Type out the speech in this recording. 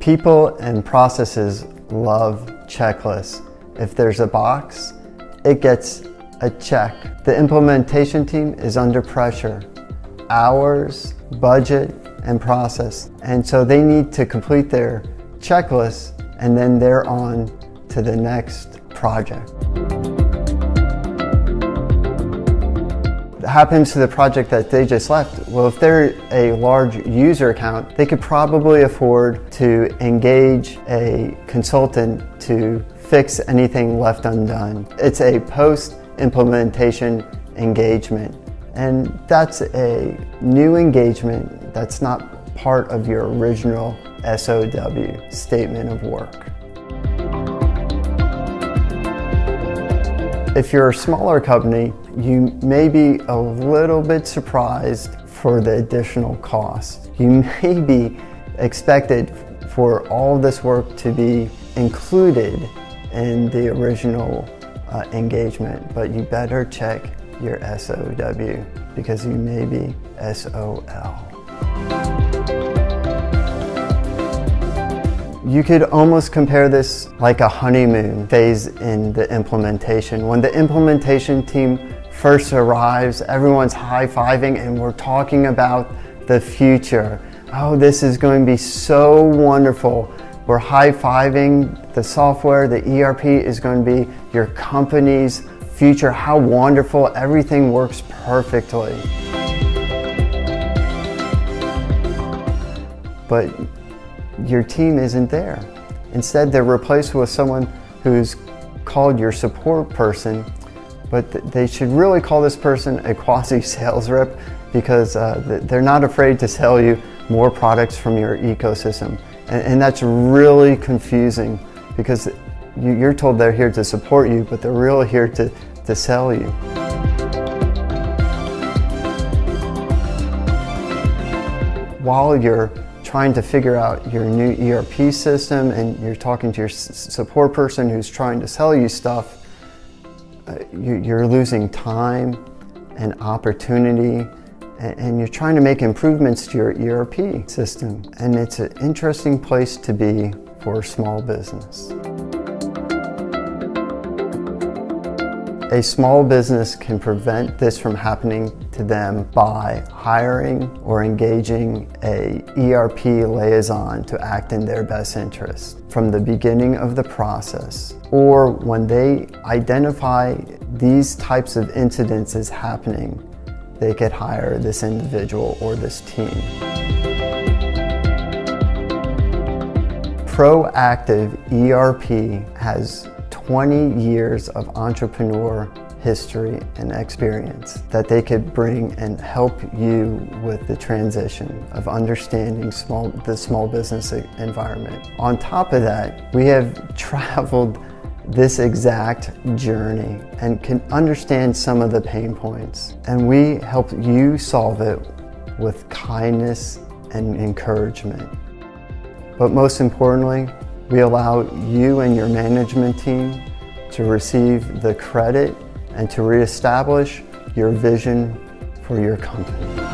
People and processes love checklists. If there's a box, it gets a check. The implementation team is under pressure. Hours, budget, and process. And so they need to complete their checklist and then they're on to the next project. What happens to the project that they just left? Well, if they're a large user account, they could probably afford to engage a consultant to fix anything left undone. It's a post-implementation engagement, and that's a new engagement that's not part of your original SOW, statement of work. If you're a smaller company, you may be a little bit surprised for the additional cost. You may be expected for all this work to be included in the original engagement, but you better check your SOW because you may be SOL. You could almost compare this like a honeymoon phase in the implementation. When the implementation team first arrives, everyone's high-fiving and we're talking about the future. Oh, this is going to be so wonderful. We're high-fiving the software, the ERP is going to be your company's future. How wonderful, everything works perfectly. But your team isn't there. Instead, they're replaced with someone who's called your support person, but they should really call this person a quasi-sales rep because they're not afraid to sell you more products from your ecosystem. And that's really confusing because you're told they're here to support you, but they're really here to sell you. While you're trying to figure out your new ERP system and you're talking to your support person who's trying to sell you stuff, you're losing time and opportunity, and you're trying to make improvements to your ERP system. And it's an interesting place to be for a small business. A small business can prevent this from happening to them by hiring or engaging a ERP liaison to act in their best interest from the beginning of the process, or when they identify these types of incidents as happening, they could hire this individual or this team. Proactive ERP has 20 years of entrepreneur history and experience that they could bring and help you with the transition of understanding the small business environment. On top of that, we have traveled this exact journey and can understand some of the pain points. And we help you solve it with kindness and encouragement. But most importantly, we allow you and your management team to receive the credit and to reestablish your vision for your company.